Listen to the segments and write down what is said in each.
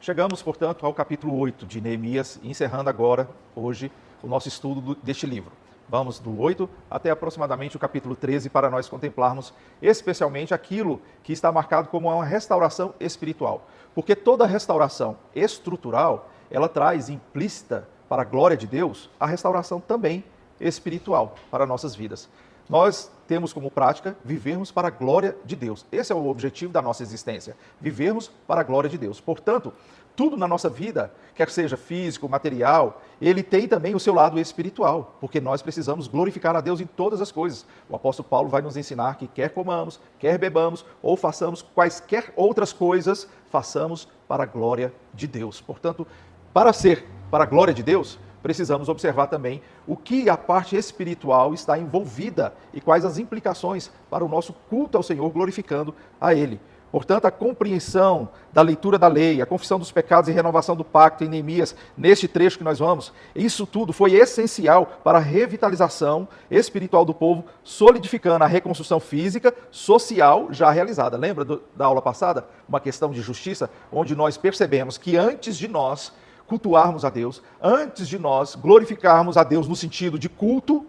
Chegamos, portanto, ao capítulo 8 de Neemias, encerrando agora, hoje, o nosso estudo deste livro. Vamos do 8 até aproximadamente o capítulo 13 para nós contemplarmos especialmente aquilo que está marcado como uma restauração espiritual. Porque toda restauração estrutural, ela traz implícita para a glória de Deus a restauração também espiritual para nossas vidas. Nós temos como prática vivermos para a glória de Deus. Esse é o objetivo da nossa existência, vivermos para a glória de Deus. Portanto, tudo na nossa vida, quer seja físico, material, ele tem também o seu lado espiritual, porque nós precisamos glorificar a Deus em todas as coisas. O apóstolo Paulo vai nos ensinar que quer comamos, quer bebamos ou façamos quaisquer outras coisas, façamos para a glória de Deus. Portanto, para ser para a glória de Deus, precisamos observar também o que a parte espiritual está envolvida e quais as implicações para o nosso culto ao Senhor, glorificando a Ele. Portanto, a compreensão da leitura da lei, a confissão dos pecados e renovação do pacto em Neemias, neste trecho que nós vamos, isso tudo foi essencial para a revitalização espiritual do povo, solidificando a reconstrução física, social já realizada. Lembra da aula passada? Uma questão de justiça, onde nós percebemos que antes de nós cultuarmos a Deus, antes de nós glorificarmos a Deus no sentido de culto,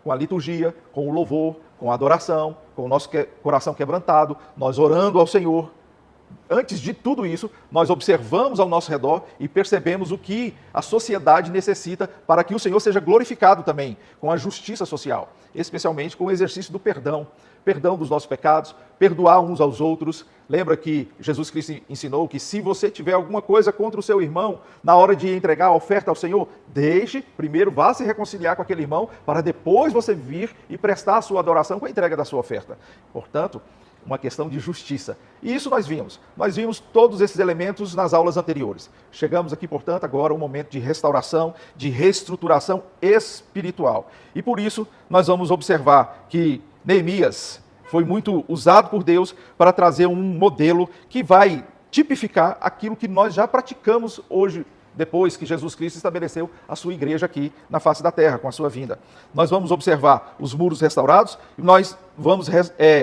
com a liturgia, com o louvor, com a adoração, com o nosso coração quebrantado, nós orando ao Senhor. Antes de tudo isso, nós observamos ao nosso redor e percebemos o que a sociedade necessita para que o Senhor seja glorificado também, com a justiça social, especialmente com o exercício do perdão dos nossos pecados, perdoar uns aos outros. Lembra que Jesus Cristo ensinou que se você tiver alguma coisa contra o seu irmão, na hora de entregar a oferta ao Senhor, primeiro vá se reconciliar com aquele irmão, para depois você vir e prestar a sua adoração com a entrega da sua oferta. Portanto, uma questão de justiça. E isso nós vimos. Nós vimos todos esses elementos nas aulas anteriores. Chegamos aqui, portanto, agora a um momento de restauração, de reestruturação espiritual. E por isso, nós vamos observar que Neemias foi muito usado por Deus para trazer um modelo que vai tipificar aquilo que nós já praticamos hoje, depois que Jesus Cristo estabeleceu a sua igreja aqui na face da terra, com a sua vinda. Nós vamos observar os muros restaurados e nós vamos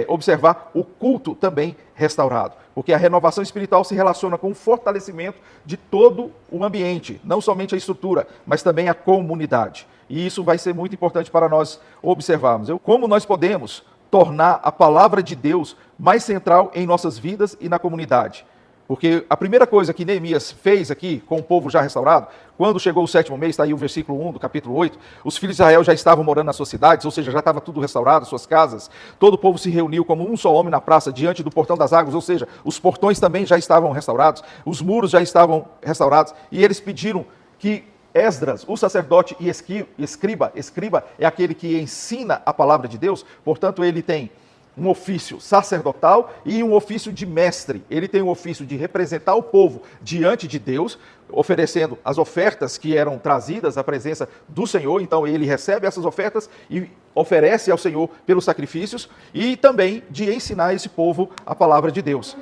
observar o culto também restaurado, porque a renovação espiritual se relaciona com o fortalecimento de todo o ambiente, não somente a estrutura, mas também a comunidade. E isso vai ser muito importante para nós observarmos. Como nós podemos tornar a palavra de Deus mais central em nossas vidas e na comunidade? Porque a primeira coisa que Neemias fez aqui com o povo já restaurado, quando chegou o 7º mês, está aí o versículo 1 do capítulo 8, os filhos de Israel já estavam morando nas suas cidades, ou seja, já estava tudo restaurado, suas casas, todo o povo se reuniu como um só homem na praça, diante do portão das águas, ou seja, os portões também já estavam restaurados, os muros já estavam restaurados, e eles pediram que Esdras, o sacerdote e escriba é aquele que ensina a palavra de Deus, portanto ele tem um ofício sacerdotal e um ofício de mestre. Ele tem o ofício de representar o povo diante de Deus, oferecendo as ofertas que eram trazidas à presença do Senhor. Então ele recebe essas ofertas e oferece ao Senhor pelos sacrifícios, e também de ensinar esse povo a palavra de Deus.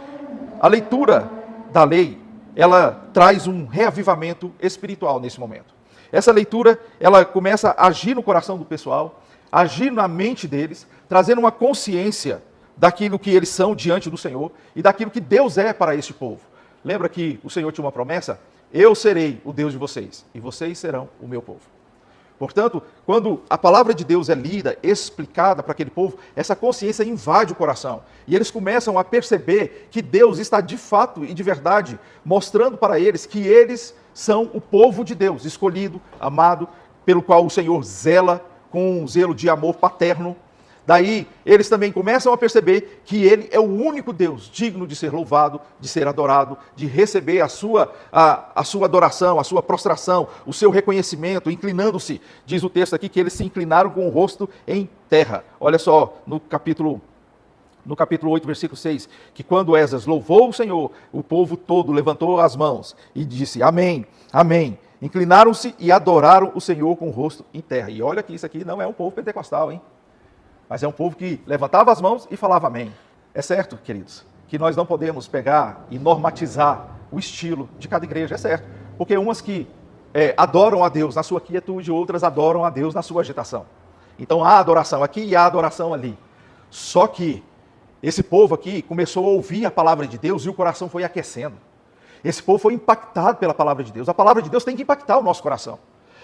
A leitura da lei, ela traz um reavivamento espiritual nesse momento. Essa leitura, ela começa a agir no coração do pessoal, agir na mente deles, trazendo uma consciência daquilo que eles são diante do Senhor e daquilo que Deus é para este povo. Lembra que o Senhor tinha uma promessa? Eu serei o Deus de vocês e vocês serão o meu povo. Portanto, quando a palavra de Deus é lida, explicada para aquele povo, essa consciência invade o coração. E eles começam a perceber que Deus está de fato e de verdade mostrando para eles que eles são o povo de Deus, escolhido, amado, pelo qual o Senhor zela com um zelo de amor paterno. Daí, eles também começam a perceber que Ele é o único Deus digno de ser louvado, de ser adorado, de receber a sua adoração, a sua prostração, o seu reconhecimento, inclinando-se. Diz o texto aqui que eles se inclinaram com o rosto em terra. Olha só, no capítulo 8, versículo 6, que quando Esdras louvou o Senhor, o povo todo levantou as mãos e disse: Amém, Amém. Inclinaram-se e adoraram o Senhor com o rosto em terra. E olha que isso aqui não é um povo pentecostal, hein? Mas é um povo que levantava as mãos e falava amém. É certo, queridos, que nós não podemos pegar e normatizar o estilo de cada igreja, é certo. Porque umas que adoram a Deus na sua quietude, outras adoram a Deus na sua agitação. Então há adoração aqui e há adoração ali. Só que esse povo aqui começou a ouvir a palavra de Deus e o coração foi aquecendo. Esse povo foi impactado pela palavra de Deus. A palavra de Deus tem que impactar o nosso coração.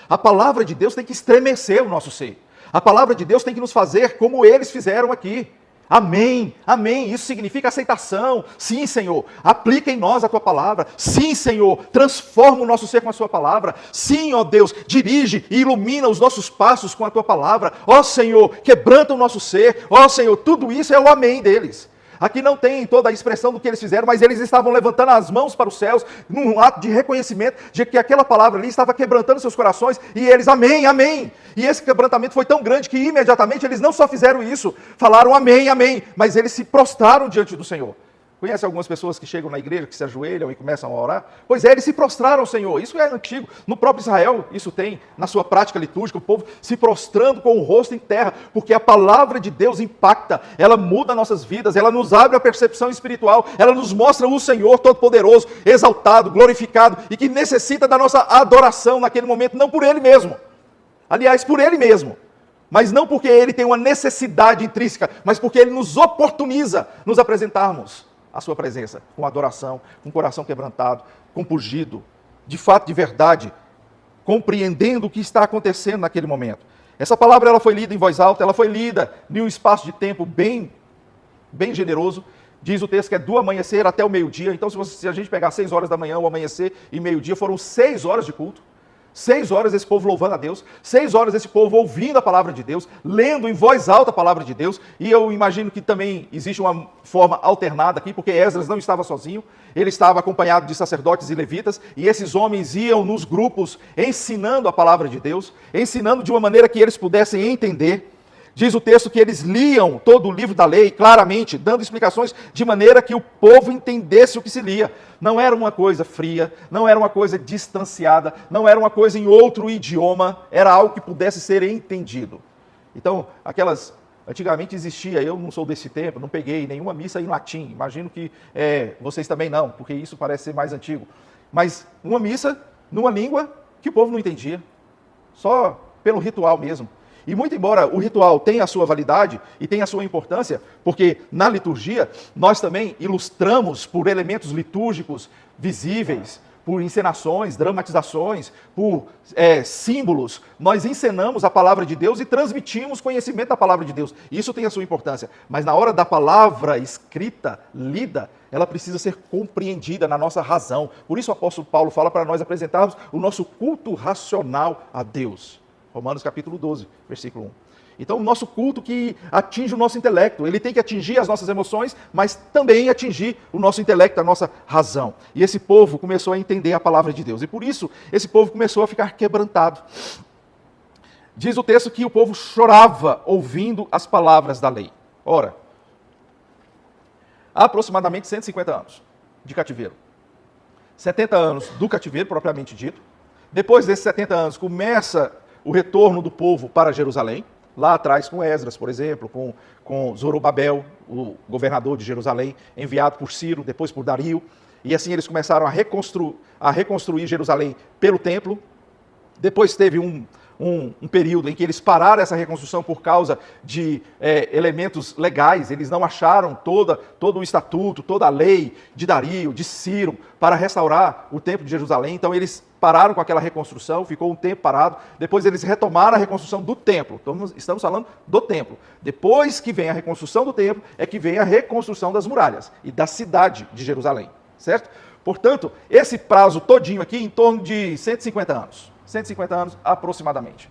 A palavra de Deus tem que estremecer o nosso ser. A palavra de Deus tem que nos fazer como eles fizeram aqui. Amém, amém. Isso significa aceitação. Sim, Senhor, aplica em nós a Tua palavra. Sim, Senhor, transforma o nosso ser com a Sua palavra. Sim, ó Deus, dirige e ilumina os nossos passos com a Tua palavra. Ó Senhor, quebranta o nosso ser. Ó Senhor, tudo isso é o amém deles. Aqui não tem toda a expressão do que eles fizeram, mas eles estavam levantando as mãos para os céus, num ato de reconhecimento de que aquela palavra ali estava quebrantando seus corações, e eles, amém, amém. E esse quebrantamento foi tão grande que imediatamente eles não só fizeram isso, falaram amém, amém, mas eles se prostraram diante do Senhor. Conhece algumas pessoas que chegam na igreja, que se ajoelham e começam a orar? Pois é, eles se prostraram ao Senhor. Isso é antigo. No próprio Israel, isso tem na sua prática litúrgica, o povo se prostrando com o rosto em terra, porque a palavra de Deus impacta, ela muda nossas vidas, ela nos abre a percepção espiritual, ela nos mostra o Senhor Todo-Poderoso, exaltado, glorificado, e que necessita da nossa adoração naquele momento, não por Ele mesmo. Aliás, por Ele mesmo. Mas não porque Ele tem uma necessidade intrínseca, mas porque Ele nos oportuniza nos apresentarmos a sua presença, com adoração, com o coração quebrantado, compungido, de fato, de verdade, compreendendo o que está acontecendo naquele momento. Essa palavra ela foi lida em voz alta, ela foi lida em um espaço de tempo bem generoso. Diz o texto que é do amanhecer até o meio-dia. Então, se a gente pegar 6 horas da manhã, o amanhecer e meio-dia, foram 6 horas de culto. 6 horas esse povo louvando a Deus, 6 horas esse povo ouvindo a palavra de Deus, lendo em voz alta a palavra de Deus, e eu imagino que também existe uma forma alternada aqui, porque Esdras não estava sozinho, ele estava acompanhado de sacerdotes e levitas, e esses homens iam nos grupos ensinando a palavra de Deus, ensinando de uma maneira que eles pudessem entender. Diz o texto que eles liam todo o livro da lei claramente, dando explicações de maneira que o povo entendesse o que se lia. Não era uma coisa fria, não era uma coisa distanciada, não era uma coisa em outro idioma, era algo que pudesse ser entendido. Então, antigamente existia, eu não sou desse tempo, não peguei nenhuma missa em latim, imagino que vocês também não, porque isso parece ser mais antigo. Mas uma missa numa língua que o povo não entendia, só pelo ritual mesmo. E muito embora o ritual tenha a sua validade e tenha a sua importância, porque na liturgia nós também ilustramos por elementos litúrgicos visíveis, por encenações, dramatizações, por símbolos, nós encenamos a palavra de Deus e transmitimos conhecimento da palavra de Deus. Isso tem a sua importância. Mas na hora da palavra escrita, lida, ela precisa ser compreendida na nossa razão. Por isso o apóstolo Paulo fala para nós apresentarmos o nosso culto racional a Deus. Romanos capítulo 12, versículo 1. Então, o nosso culto que atinge o nosso intelecto, ele tem que atingir as nossas emoções, mas também atingir o nosso intelecto, a nossa razão. E esse povo começou a entender a palavra de Deus. E por isso, esse povo começou a ficar quebrantado. Diz o texto que o povo chorava ouvindo as palavras da lei. Ora, há aproximadamente 150 anos de cativeiro. 70 anos do cativeiro, propriamente dito. Depois desses 70 anos, começa o retorno do povo para Jerusalém, lá atrás com Esdras, por exemplo, com Zorobabel, o governador de Jerusalém, enviado por Ciro, depois por Dario, e assim eles começaram a reconstruir Jerusalém pelo templo. Depois teve um período em que eles pararam essa reconstrução por causa de elementos legais, eles não acharam todo o estatuto, toda a lei de Dario, de Ciro, para restaurar o templo de Jerusalém, então eles pararam com aquela reconstrução, ficou um tempo parado, depois eles retomaram a reconstrução do templo, então, estamos falando do templo. Depois que vem a reconstrução do templo, é que vem a reconstrução das muralhas e da cidade de Jerusalém, certo? Portanto, esse prazo todinho aqui, em torno de 150 anos. 150 anos aproximadamente.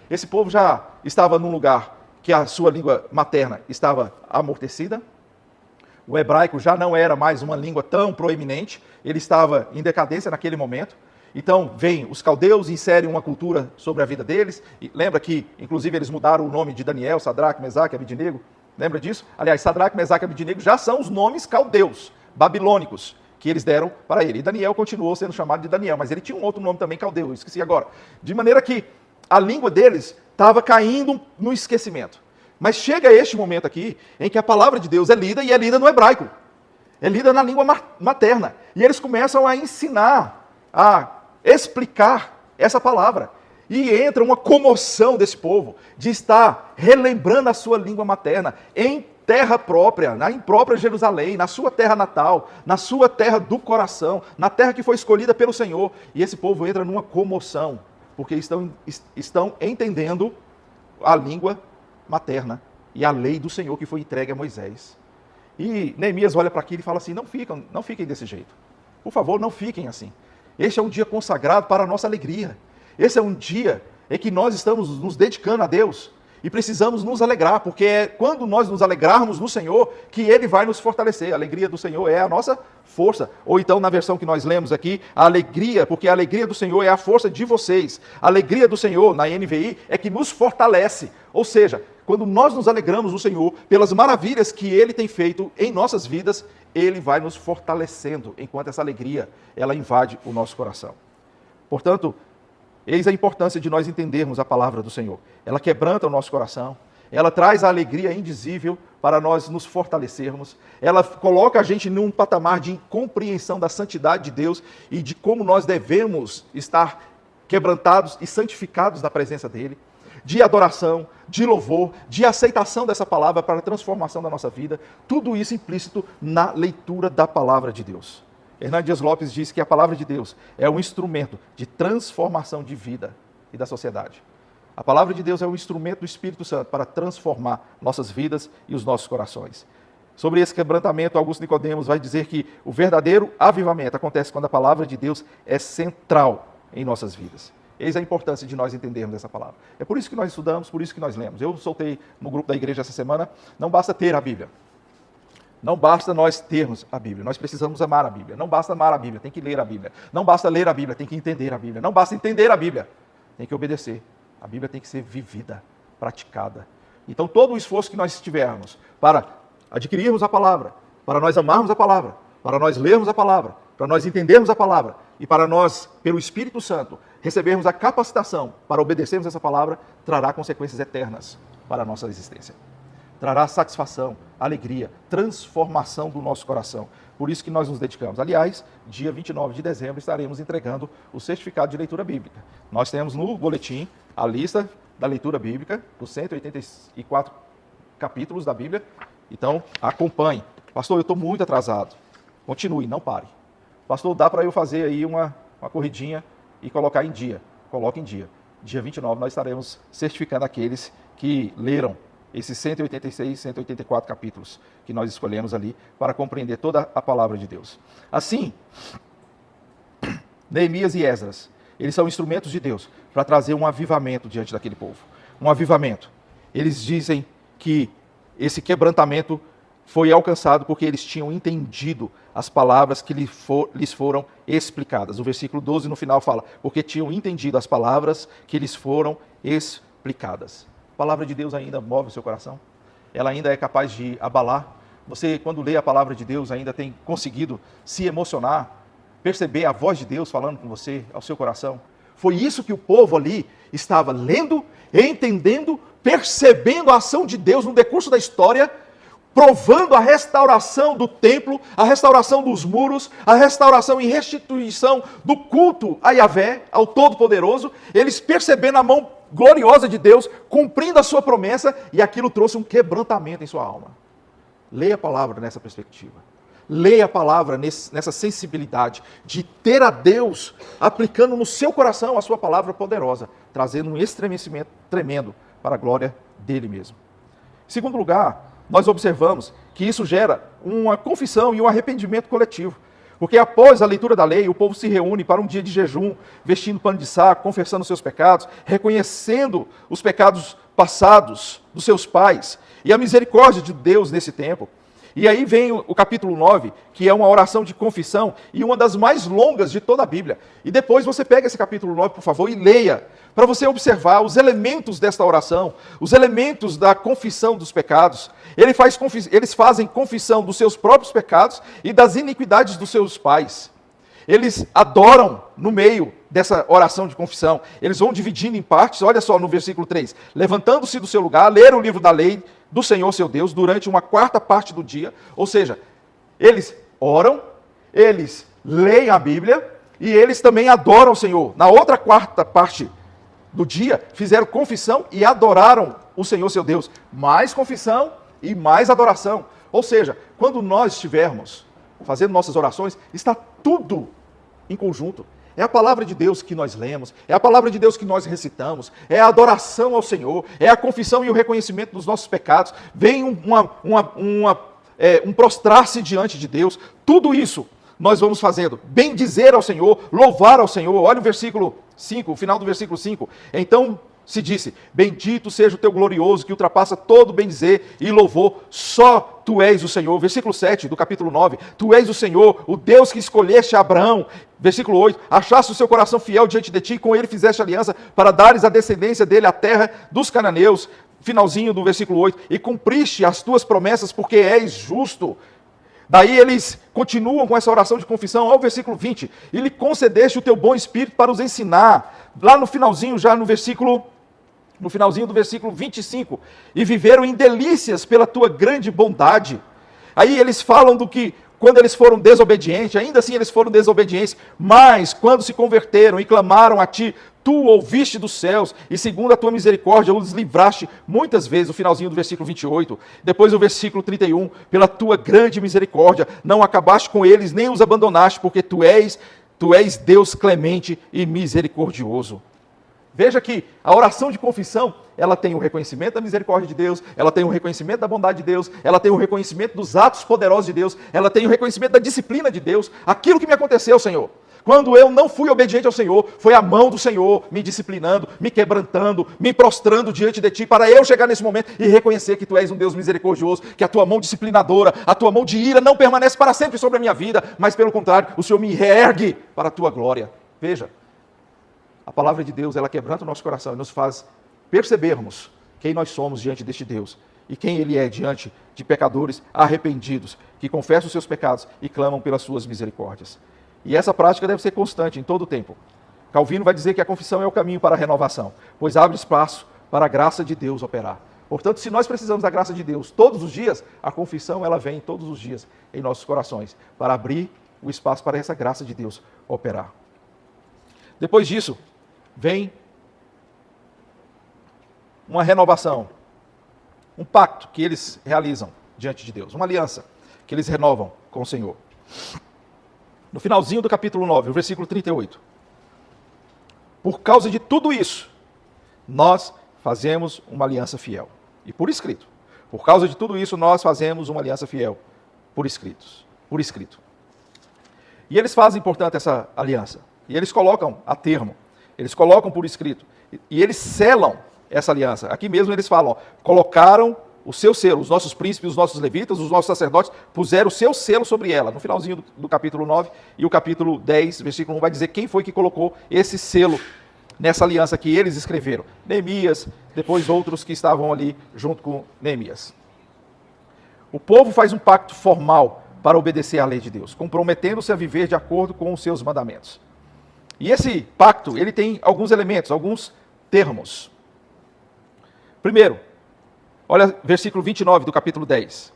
Esse povo já estava num lugar que a sua língua materna estava amortecida. O hebraico já não era mais uma língua tão proeminente, ele estava em decadência naquele momento. Então, vem os caldeus, inserem uma cultura sobre a vida deles. E lembra que, inclusive, eles mudaram o nome de Daniel, Sadraque, Mesaque e Abidnego? Lembra disso? Aliás, Sadraque, Mesaque e Abidnego já são os nomes caldeus, babilônicos, que eles deram para ele. E Daniel continuou sendo chamado de Daniel, mas ele tinha um outro nome também caldeu, eu esqueci agora. De maneira que a língua deles estava caindo no esquecimento. Mas chega este momento aqui, em que a palavra de Deus é lida, e é lida no hebraico. É lida na língua materna. E eles começam a ensinar, a explicar essa palavra. E entra uma comoção desse povo, de estar relembrando a sua língua materna, em terra própria, na imprópria Jerusalém, na sua terra natal, na sua terra do coração, na terra que foi escolhida pelo Senhor. E esse povo entra numa comoção, porque estão entendendo a língua materna e a lei do Senhor que foi entregue a Moisés. E Neemias olha para aquilo e fala assim, não fiquem desse jeito. Por favor, não fiquem assim. Este é um dia consagrado para a nossa alegria. Esse é um dia em que nós estamos nos dedicando a Deus e precisamos nos alegrar, porque é quando nós nos alegrarmos no Senhor que Ele vai nos fortalecer. A alegria do Senhor é a nossa força. Ou então, na versão que nós lemos aqui, a alegria, porque a alegria do Senhor é a força de vocês. A alegria do Senhor, na NVI, é que nos fortalece. Ou seja, quando nós nos alegramos no Senhor pelas maravilhas que Ele tem feito em nossas vidas, Ele vai nos fortalecendo, enquanto essa alegria, ela invade o nosso coração. Portanto, eis a importância de nós entendermos a palavra do Senhor. Ela quebranta o nosso coração, ela traz a alegria indizível para nós nos fortalecermos, ela coloca a gente num patamar de compreensão da santidade de Deus e de como nós devemos estar quebrantados e santificados na presença dEle, de adoração, de louvor, de aceitação dessa palavra para a transformação da nossa vida, tudo isso implícito na leitura da palavra de Deus. Hernán Dias Lopes diz que a palavra de Deus é um instrumento de transformação de vida e da sociedade. A palavra de Deus é um instrumento do Espírito Santo para transformar nossas vidas e os nossos corações. Sobre esse quebrantamento, Augusto Nicodemos vai dizer que o verdadeiro avivamento acontece quando a palavra de Deus é central em nossas vidas. Eis a importância de nós entendermos essa palavra. É por isso que nós estudamos, por isso que nós lemos. Eu soltei no grupo da igreja essa semana, não basta ter a Bíblia. Não basta nós termos a Bíblia, nós precisamos amar a Bíblia. Não basta amar a Bíblia, tem que ler a Bíblia. Não basta ler a Bíblia, tem que entender a Bíblia. Não basta entender a Bíblia, tem que obedecer. A Bíblia tem que ser vivida, praticada. Então todo o esforço que nós tivermos para adquirirmos a palavra, para nós amarmos a palavra, para nós lermos a palavra, para nós entendermos a palavra e para nós, pelo Espírito Santo, recebermos a capacitação para obedecermos essa palavra, trará consequências eternas para a nossa existência. Trará satisfação, alegria, transformação do nosso coração. Por isso que nós nos dedicamos. Aliás, dia 29 de dezembro estaremos entregando o certificado de leitura bíblica. Nós temos no boletim a lista da leitura bíblica, dos 184 capítulos da Bíblia. Então, acompanhe. Pastor, eu estou muito atrasado. Continue, não pare. Pastor, dá para eu fazer aí uma corridinha e colocar em dia. Coloque em dia. Dia 29 nós estaremos certificando aqueles que leram esses 186, 184 capítulos que nós escolhemos ali para compreender toda a palavra de Deus. Assim, Neemias e Esdras, eles são instrumentos de Deus para trazer um avivamento diante daquele povo. Um avivamento. Eles dizem que esse quebrantamento foi alcançado porque eles tinham entendido as palavras que lhes foram explicadas. O versículo 12 no final fala, porque tinham entendido as palavras que lhes foram explicadas. A palavra de Deus ainda move o seu coração? Ela ainda é capaz de abalar? Você, quando lê a palavra de Deus, ainda tem conseguido se emocionar, perceber a voz de Deus falando com você, ao seu coração? Foi isso que o povo ali estava lendo, entendendo, percebendo a ação de Deus no decurso da história, provando a restauração do templo, a restauração dos muros, a restauração e restituição do culto a Yahvé, ao Todo-Poderoso, eles percebendo a mão gloriosa de Deus, cumprindo a sua promessa, e aquilo trouxe um quebrantamento em sua alma. Leia a palavra nessa perspectiva. Leia a palavra nessa sensibilidade de ter a Deus aplicando no seu coração a sua palavra poderosa, trazendo um estremecimento tremendo para a glória dele mesmo. Em segundo lugar, nós observamos que isso gera uma confissão e um arrependimento coletivo. Porque após a leitura da lei, o povo se reúne para um dia de jejum, vestindo pano de saco, confessando seus pecados, reconhecendo os pecados passados dos seus pais e a misericórdia de Deus nesse tempo. E aí vem o capítulo 9, que é uma oração de confissão e uma das mais longas de toda a Bíblia. E depois você pega esse capítulo 9, por favor, e leia, para você observar os elementos desta oração, os elementos da confissão dos pecados. Eles fazem confissão dos seus próprios pecados e das iniquidades dos seus pais. Eles adoram no meio dessa oração de confissão. Eles vão dividindo em partes, olha só no versículo 3. Levantando-se do seu lugar, leram o livro da lei do Senhor seu Deus durante uma quarta parte do dia. Ou seja, eles oram, eles leem a Bíblia e eles também adoram o Senhor. Na outra quarta parte do dia, fizeram confissão e adoraram o Senhor seu Deus. Mais confissão e mais adoração. Ou seja, quando nós estivermos fazendo nossas orações, está tudo em conjunto. É a palavra de Deus que nós lemos, é a palavra de Deus que nós recitamos, é a adoração ao Senhor, é a confissão e o reconhecimento dos nossos pecados, vem um prostrar-se diante de Deus. Tudo isso nós vamos fazendo. Bem dizer ao Senhor, louvar ao Senhor. Olha o versículo 5, o final do versículo 5. Então se disse: bendito seja o teu glorioso, que ultrapassa todo bem dizer e louvor, só tu és o Senhor. Versículo 7 do capítulo 9, tu és o Senhor, o Deus que escolheste a Abraão. Versículo 8, achaste o seu coração fiel diante de ti, e com ele fizeste aliança, para dares à descendência dele a terra dos cananeus. Finalzinho do versículo 8, e cumpriste as tuas promessas, porque és justo. Daí eles continuam com essa oração de confissão ao versículo 20, e lhe concedeste o teu bom espírito para os ensinar. Lá no finalzinho, já no finalzinho do versículo 25, e viveram em delícias pela tua grande bondade. Aí eles falam do que, quando eles foram desobedientes, ainda assim eles foram desobedientes, mas quando se converteram e clamaram a ti, tu ouviste dos céus, e segundo a tua misericórdia os livraste muitas vezes, o finalzinho do versículo 28, depois o versículo 31, pela tua grande misericórdia, não acabaste com eles, nem os abandonaste, porque tu és Deus clemente e misericordioso. Veja que a oração de confissão, ela tem o reconhecimento da misericórdia de Deus, ela tem o reconhecimento da bondade de Deus, ela tem o reconhecimento dos atos poderosos de Deus, ela tem o reconhecimento da disciplina de Deus. Aquilo que me aconteceu, Senhor, quando eu não fui obediente ao Senhor, foi a mão do Senhor me disciplinando, me quebrantando, me prostrando diante de Ti, para eu chegar nesse momento e reconhecer que Tu és um Deus misericordioso, que a Tua mão disciplinadora, a Tua mão de ira não permanece para sempre sobre a minha vida, mas pelo contrário, o Senhor me reergue para a Tua glória. Veja, a palavra de Deus, ela quebranta o nosso coração e nos faz percebermos quem nós somos diante deste Deus e quem Ele é diante de pecadores arrependidos, que confessam os seus pecados e clamam pelas suas misericórdias. E essa prática deve ser constante em todo o tempo. Calvino vai dizer que a confissão é o caminho para a renovação, pois abre espaço para a graça de Deus operar. Portanto, se nós precisamos da graça de Deus todos os dias, a confissão ela vem todos os dias em nossos corações, para abrir o espaço para essa graça de Deus operar. Depois disso, vem uma renovação, um pacto que eles realizam diante de Deus, uma aliança que eles renovam com o Senhor. No finalzinho do capítulo 9, o versículo 38. Por causa de tudo isso, nós fazemos uma aliança fiel. E por escrito. Por causa de tudo isso, nós fazemos uma aliança fiel. Por escrito. E eles fazem, portanto, essa aliança. E eles colocam a termo. Eles colocam por escrito. E eles selam essa aliança. Aqui mesmo eles falam, colocaram o seu selo, os nossos príncipes, os nossos levitas, os nossos sacerdotes, puseram o seu selo sobre ela. No finalzinho do capítulo 9 e o capítulo 10, versículo 1, vai dizer quem foi que colocou esse selo nessa aliança que eles escreveram. Neemias, depois outros que estavam ali junto com Neemias. O povo faz um pacto formal para obedecer à lei de Deus, comprometendo-se a viver de acordo com os seus mandamentos. E esse pacto, ele tem alguns elementos, alguns termos. Primeiro, olha versículo 29 do capítulo 10.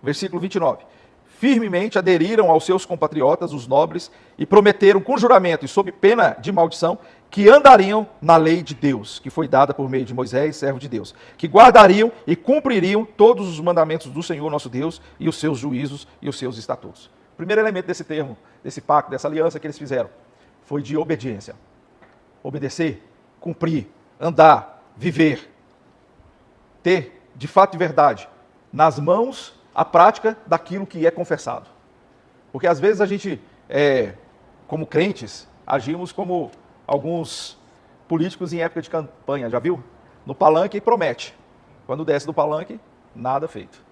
Versículo 29. Firmemente aderiram aos seus compatriotas, os nobres, e prometeram com juramento e sob pena de maldição que andariam na lei de Deus, que foi dada por meio de Moisés, servo de Deus, que guardariam e cumpririam todos os mandamentos do Senhor nosso Deus e os seus juízos e os seus estatutos. O primeiro elemento desse termo, desse pacto, dessa aliança que eles fizeram, foi de obediência. Obedecer, cumprir, andar, viver. Ter, de fato e verdade, nas mãos a prática daquilo que é confessado. Porque às vezes a gente, como crentes, agimos como alguns políticos em época de campanha, já viu? No palanque promete. Quando desce do palanque, nada feito.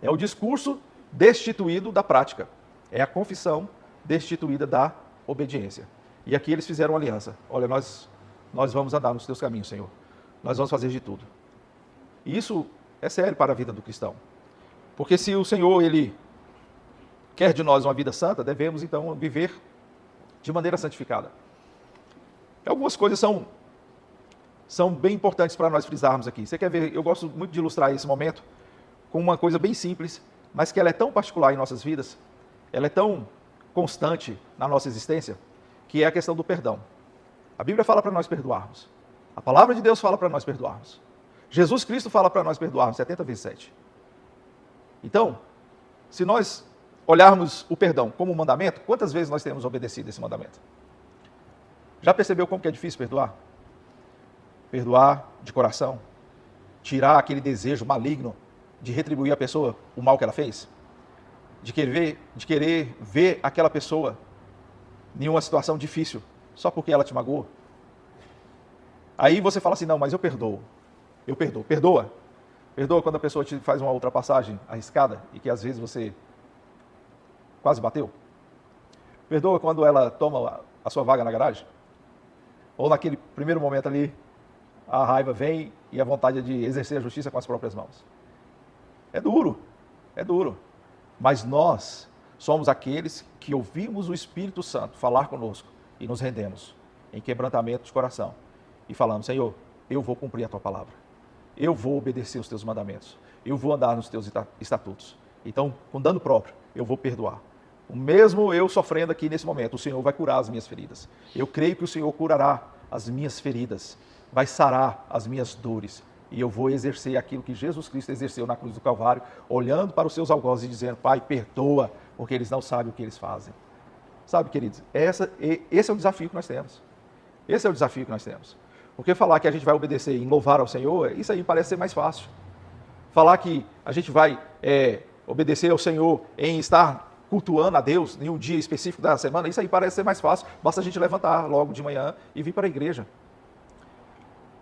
É o discurso destituído da prática. É a confissão destituída da obediência. E aqui eles fizeram uma aliança. Olha, nós vamos andar nos teus caminhos, Senhor. Nós vamos fazer de tudo. E isso é sério para a vida do cristão. Porque se o Senhor, Ele quer de nós uma vida santa, devemos então viver de maneira santificada. Algumas coisas são bem importantes para nós frisarmos aqui. Você quer ver? Eu gosto muito de ilustrar esse momento com uma coisa bem simples, mas que ela é tão particular em nossas vidas, ela é tão constante na nossa existência, que é a questão do perdão. A Bíblia fala para nós perdoarmos. A palavra de Deus fala para nós perdoarmos. Jesus Cristo fala para nós perdoarmos 70 vezes 7. Então, se nós olharmos o perdão como um mandamento, quantas vezes nós temos obedecido esse mandamento? Já percebeu como que é difícil perdoar? Perdoar de coração, tirar aquele desejo maligno de retribuir a pessoa o mal que ela fez, de querer ver aquela pessoa em uma situação difícil, só porque ela te magoou. Aí você fala assim, não, mas eu perdoo. Eu perdoo. Perdoa. Perdoa quando a pessoa te faz uma ultrapassagem arriscada e que às vezes você quase bateu. Perdoa quando ela toma a sua vaga na garagem. Ou naquele primeiro momento ali, a raiva vem e a vontade de exercer a justiça com as próprias mãos. É duro. Mas nós somos aqueles que ouvimos o Espírito Santo falar conosco e nos rendemos em quebrantamento de coração. E falamos, Senhor, eu vou cumprir a Tua palavra. Eu vou obedecer os Teus mandamentos. Eu vou andar nos Teus estatutos. Então, com dano próprio, eu vou perdoar. Mesmo eu sofrendo aqui nesse momento, o Senhor vai curar as minhas feridas. Eu creio que o Senhor curará as minhas feridas, vai sarar as minhas dores. E eu vou exercer aquilo que Jesus Cristo exerceu na cruz do Calvário, olhando para os seus algozes e dizendo, Pai, perdoa, porque eles não sabem o que eles fazem. Sabe, queridos, esse é o desafio que nós temos. Esse é o desafio que nós temos. Porque falar que a gente vai obedecer em louvar ao Senhor, isso aí parece ser mais fácil. Falar que a gente vai obedecer ao Senhor em estar cultuando a Deus em um dia específico da semana, isso aí parece ser mais fácil. Basta a gente levantar logo de manhã e vir para a igreja.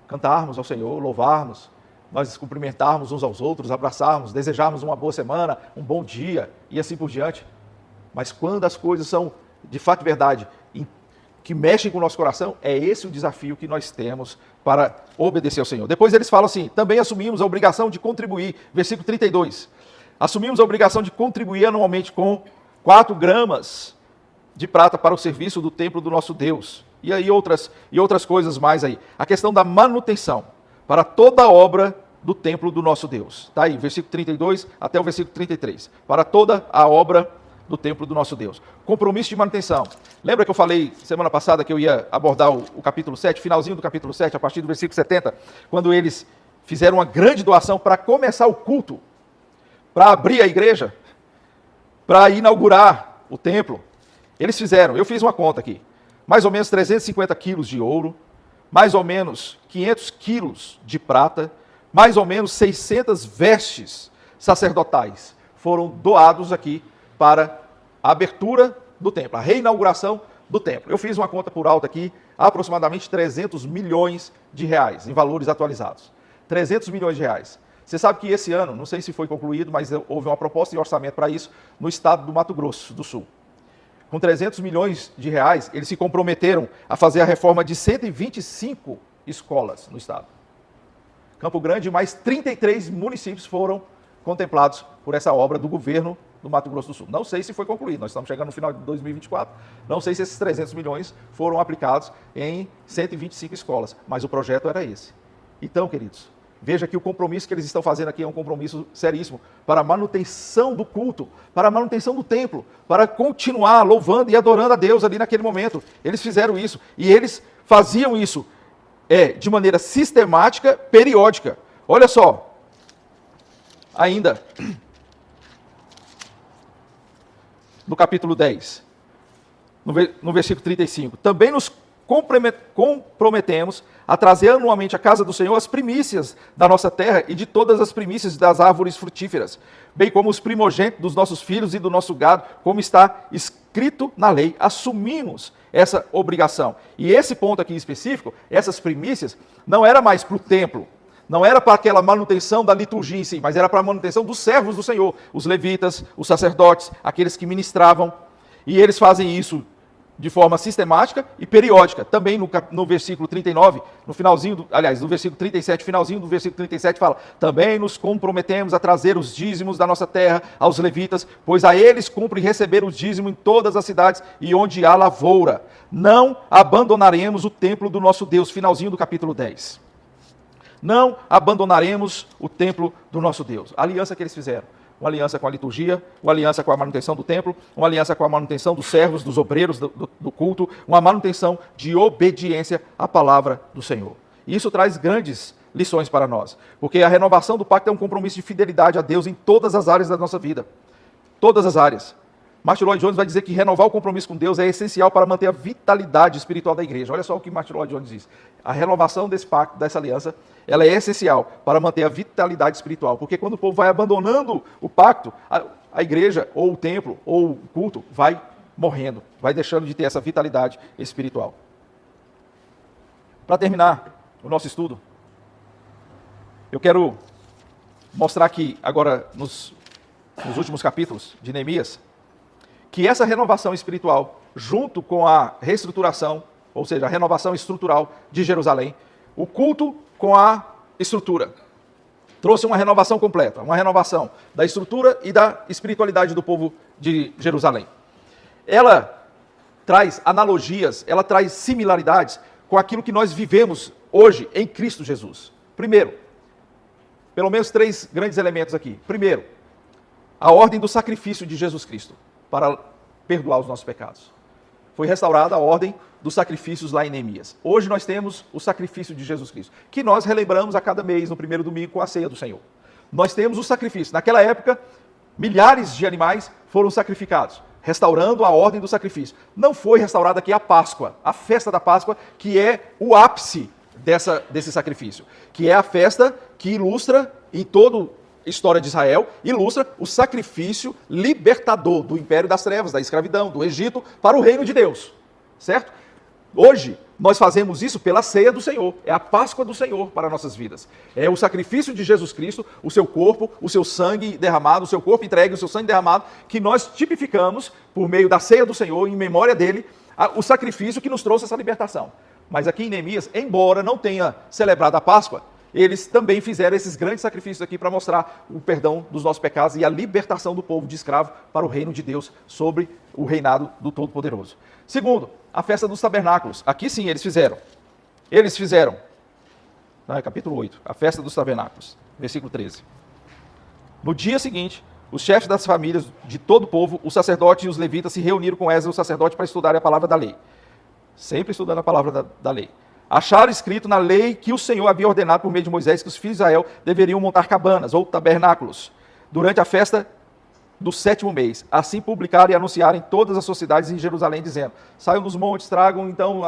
Cantarmos ao Senhor, louvarmos, nós cumprimentarmos uns aos outros, abraçarmos, desejarmos uma boa semana, um bom dia e assim por diante. Mas quando as coisas são de fato e verdade, que mexem com o nosso coração, é esse o desafio que nós temos para obedecer ao Senhor. Depois eles falam assim, também assumimos a obrigação de contribuir, versículo 32. Assumimos a obrigação de contribuir anualmente com 4 gramas de prata para o serviço do templo do nosso Deus. E aí outras coisas mais aí. A questão da manutenção para toda a obra do templo do nosso Deus. Está aí, versículo 32 até o versículo 33. Para toda a obra do templo do nosso Deus. Compromisso de manutenção. Lembra que eu falei semana passada que eu ia abordar o capítulo 7, finalzinho do capítulo 7, a partir do versículo 70, quando eles fizeram uma grande doação para começar o culto, para abrir a igreja, para inaugurar o templo. Eles fizeram, eu fiz uma conta aqui, mais ou menos 350 quilos de ouro, mais ou menos 500 quilos de prata, mais ou menos 600 vestes sacerdotais foram doados aqui para a abertura do templo, a reinauguração do templo. Eu fiz uma conta por alto aqui, aproximadamente 300 milhões de reais, em valores atualizados. 300 milhões de reais. Você sabe que esse ano, não sei se foi concluído, mas houve uma proposta de orçamento para isso no estado do Mato Grosso do Sul. Com 300 milhões de reais, eles se comprometeram a fazer a reforma de 125 escolas no estado. Campo Grande, mais 33 municípios foram contemplados por essa obra do governo do Mato Grosso do Sul. Não sei se foi concluído, nós estamos chegando no final de 2024, não sei se esses 300 milhões foram aplicados em 125 escolas, mas o projeto era esse. Então, queridos, veja que o compromisso que eles estão fazendo aqui é um compromisso seríssimo para a manutenção do culto, para a manutenção do templo, para continuar louvando e adorando a Deus ali naquele momento. Eles fizeram isso e eles faziam isso de maneira sistemática, periódica. Olha só, ainda no capítulo 10, no versículo 35, também nos comprometemos a trazer anualmente à casa do Senhor as primícias da nossa terra e de todas as primícias das árvores frutíferas, bem como os primogênitos dos nossos filhos e do nosso gado, como está escrito na lei. Assumimos essa obrigação. E esse ponto aqui específico, essas primícias, não era mais para o templo, não era para aquela manutenção da liturgia em si, mas era para a manutenção dos servos do Senhor, os levitas, os sacerdotes, aqueles que ministravam. E eles fazem isso de forma sistemática e periódica. Também no versículo 39, no finalzinho, no versículo 37, finalzinho do versículo 37 fala, também nos comprometemos a trazer os dízimos da nossa terra aos levitas, pois a eles cumpre receber o dízimo em todas as cidades e onde há lavoura. Não abandonaremos o templo do nosso Deus. Finalzinho do capítulo 10. Não abandonaremos o templo do nosso Deus. A aliança que eles fizeram. Uma aliança com a liturgia, uma aliança com a manutenção do templo, uma aliança com a manutenção dos servos, dos obreiros do culto, uma manutenção de obediência à palavra do Senhor. E isso traz grandes lições para nós. Porque a renovação do pacto é um compromisso de fidelidade a Deus em todas as áreas da nossa vida. Todas as áreas. Martin Lloyd Jones vai dizer que renovar o compromisso com Deus é essencial para manter a vitalidade espiritual da igreja. Olha só o que Martin Lloyd Jones diz. A renovação desse pacto, dessa aliança, ela é essencial para manter a vitalidade espiritual. Porque quando o povo vai abandonando o pacto, a igreja, ou o templo, ou o culto, vai morrendo, vai deixando de ter essa vitalidade espiritual. Para terminar o nosso estudo, eu quero mostrar aqui, agora, nos últimos capítulos de Neemias, que essa renovação espiritual, junto com a reestruturação, ou seja, a renovação estrutural de Jerusalém, o culto com a estrutura, trouxe uma renovação completa, uma renovação da estrutura e da espiritualidade do povo de Jerusalém. Ela traz analogias, ela traz similaridades com aquilo que nós vivemos hoje em Cristo Jesus. Primeiro, pelo menos 3 grandes elementos aqui. Primeiro, a ordem do sacrifício de Jesus Cristo para perdoar os nossos pecados. Foi restaurada a ordem dos sacrifícios lá em Neemias. Hoje nós temos o sacrifício de Jesus Cristo, que nós relembramos a cada mês, no primeiro domingo, com a ceia do Senhor. Nós temos o sacrifício. Naquela época, milhares de animais foram sacrificados, restaurando a ordem do sacrifício. Não foi restaurada aqui a Páscoa, a festa da Páscoa, que é o ápice desse sacrifício, que é a festa que ilustra, em toda a história de Israel, ilustra o sacrifício libertador do império das trevas, da escravidão, do Egito, para o reino de Deus, certo? Hoje, nós fazemos isso pela ceia do Senhor, é a Páscoa do Senhor para nossas vidas. É o sacrifício de Jesus Cristo, o seu corpo, o seu sangue derramado, o seu corpo entregue, o seu sangue derramado, que nós tipificamos por meio da ceia do Senhor, em memória dele, o sacrifício que nos trouxe essa libertação. Mas aqui em Neemias, embora não tenha celebrado a Páscoa, eles também fizeram esses grandes sacrifícios aqui para mostrar o perdão dos nossos pecados e a libertação do povo de escravo para o reino de Deus, sobre o reinado do Todo-Poderoso. Segundo, a festa dos tabernáculos. Aqui sim, eles fizeram. Eles fizeram. Capítulo 8, a festa dos tabernáculos, versículo 13. No dia seguinte, os chefes das famílias de todo o povo, os sacerdotes e os levitas se reuniram com Esdras, o sacerdote, para estudarem a palavra da lei. Sempre estudando a palavra da lei. Acharam escrito na lei que o Senhor havia ordenado por meio de Moisés que os filhos de Israel deveriam montar cabanas ou tabernáculos durante a festa do 7º mês. Assim publicaram e anunciaram em todas as sociedades em Jerusalém, dizendo: saiam dos montes, tragam então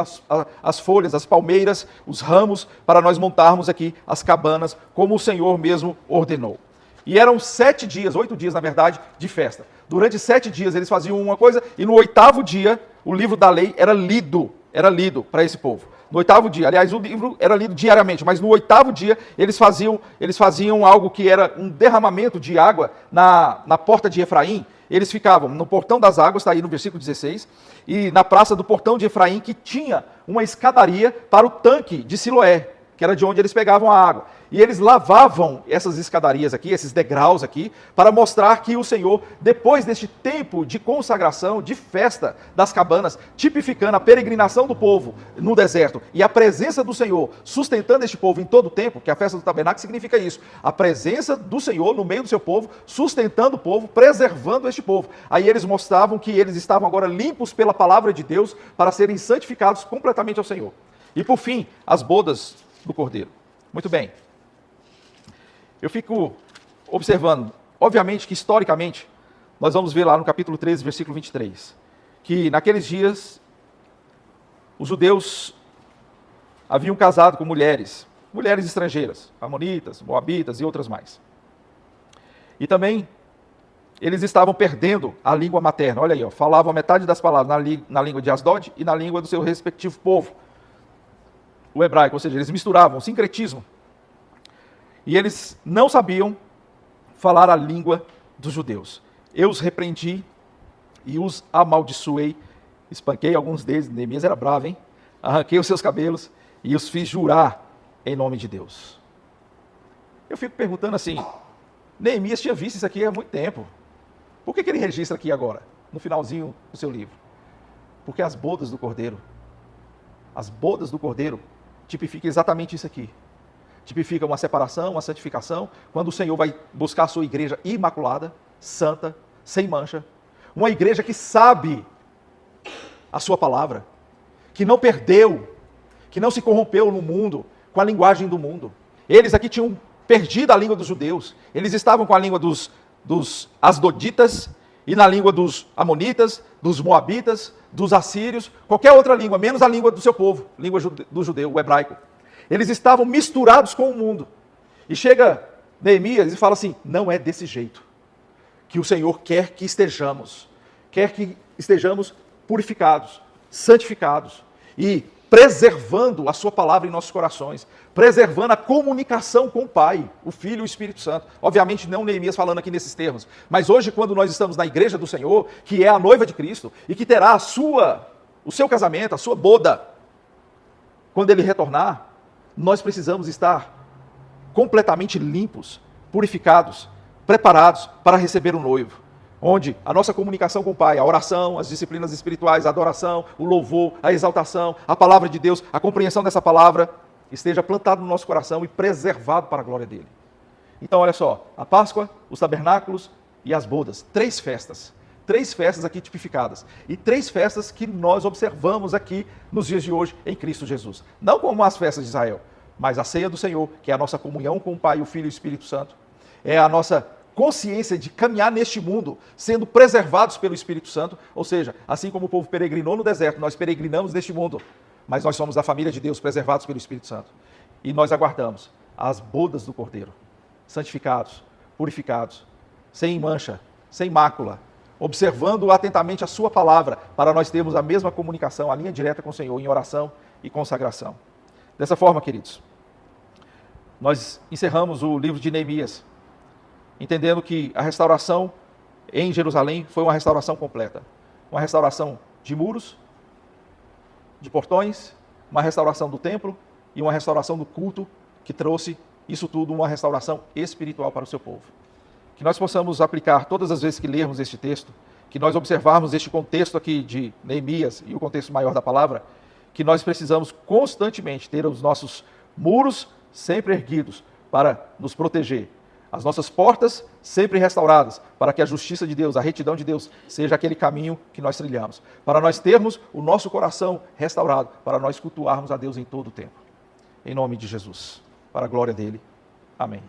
as folhas, as palmeiras, os ramos, para nós montarmos aqui as cabanas, como o Senhor mesmo ordenou. E eram 7 dias, 8 dias na verdade, de festa. Durante 7 dias eles faziam uma coisa, e no 8º dia o livro da lei era lido para esse povo. No 8º dia, aliás, o livro era lido diariamente, mas no 8º dia eles faziam algo que era um derramamento de água na porta de Efraim. Eles ficavam no portão das águas, está aí no versículo 16, e na praça do portão de Efraim, que tinha uma escadaria para o tanque de Siloé, que era de onde eles pegavam a água. E eles lavavam essas escadarias aqui, esses degraus aqui, para mostrar que o Senhor, depois deste tempo de consagração, de festa das cabanas, tipificando a peregrinação do povo no deserto e a presença do Senhor sustentando este povo em todo o tempo, que a festa do tabernáculo significa isso, a presença do Senhor no meio do seu povo, sustentando o povo, preservando este povo. Aí eles mostravam que eles estavam agora limpos pela palavra de Deus para serem santificados completamente ao Senhor. E por fim, as bodas do Cordeiro. Muito bem. Eu fico observando, obviamente que historicamente, nós vamos ver lá no capítulo 13, versículo 23, que naqueles dias os judeus haviam casado com mulheres estrangeiras, amonitas, moabitas e outras mais. E também eles estavam perdendo a língua materna. Olha aí, falavam metade das palavras na língua de Asdod e na língua do seu respectivo povo, o hebraico, ou seja, eles misturavam o sincretismo. E eles não sabiam falar a língua dos judeus. Eu os repreendi e os amaldiçoei, espanquei alguns deles, Neemias era bravo, hein? Arranquei os seus cabelos e os fiz jurar em nome de Deus. Eu fico perguntando assim, Neemias tinha visto isso aqui há muito tempo. Por que ele registra aqui agora, no finalzinho do seu livro? Porque as bodas do Cordeiro tipificam exatamente isso aqui. Tipifica uma separação, uma santificação, quando o Senhor vai buscar a sua igreja imaculada, santa, sem mancha. Uma igreja que sabe a sua palavra, que não perdeu, que não se corrompeu no mundo, com a linguagem do mundo. Eles aqui tinham perdido a língua dos judeus. Eles estavam com a língua dos asdoditas e na língua dos amonitas, dos moabitas, dos assírios, qualquer outra língua, menos a língua do seu povo, língua do judeu, o hebraico. Eles estavam misturados com o mundo. E chega Neemias e fala assim, não é desse jeito que o Senhor quer que estejamos purificados, santificados e preservando a sua palavra em nossos corações, preservando a comunicação com o Pai, o Filho e o Espírito Santo. Obviamente não Neemias falando aqui nesses termos, mas hoje quando nós estamos na igreja do Senhor, que é a noiva de Cristo, e que terá o seu casamento, a sua boda, quando Ele retornar, nós precisamos estar completamente limpos, purificados, preparados para receber o noivo. Onde a nossa comunicação com o Pai, a oração, as disciplinas espirituais, a adoração, o louvor, a exaltação, a palavra de Deus, a compreensão dessa palavra, esteja plantado no nosso coração e preservado para a glória dele. Então, olha só, a Páscoa, os tabernáculos e as bodas, 3 festas. 3 festas aqui tipificadas. E 3 festas que nós observamos aqui nos dias de hoje em Cristo Jesus. Não como as festas de Israel, mas a ceia do Senhor, que é a nossa comunhão com o Pai, o Filho e o Espírito Santo. É a nossa consciência de caminhar neste mundo, sendo preservados pelo Espírito Santo, ou seja, assim como o povo peregrinou no deserto, nós peregrinamos neste mundo, mas nós somos a família de Deus, preservados pelo Espírito Santo. E nós aguardamos as bodas do Cordeiro, santificados, purificados, sem mancha, sem mácula, observando atentamente a sua palavra, para nós termos a mesma comunicação, a linha direta com o Senhor, em oração e consagração. Dessa forma, queridos, nós encerramos o livro de Neemias, entendendo que a restauração em Jerusalém foi uma restauração completa. Uma restauração de muros, de portões, uma restauração do templo e uma restauração do culto, que trouxe isso tudo, uma restauração espiritual para o seu povo. Que nós possamos aplicar todas as vezes que lermos este texto, que nós observarmos este contexto aqui de Neemias e o contexto maior da palavra, que nós precisamos constantemente ter os nossos muros sempre erguidos para nos proteger, as nossas portas sempre restauradas, para que a justiça de Deus, a retidão de Deus, seja aquele caminho que nós trilhamos. Para nós termos o nosso coração restaurado, para nós cultuarmos a Deus em todo o tempo. Em nome de Jesus, para a glória dele. Amém.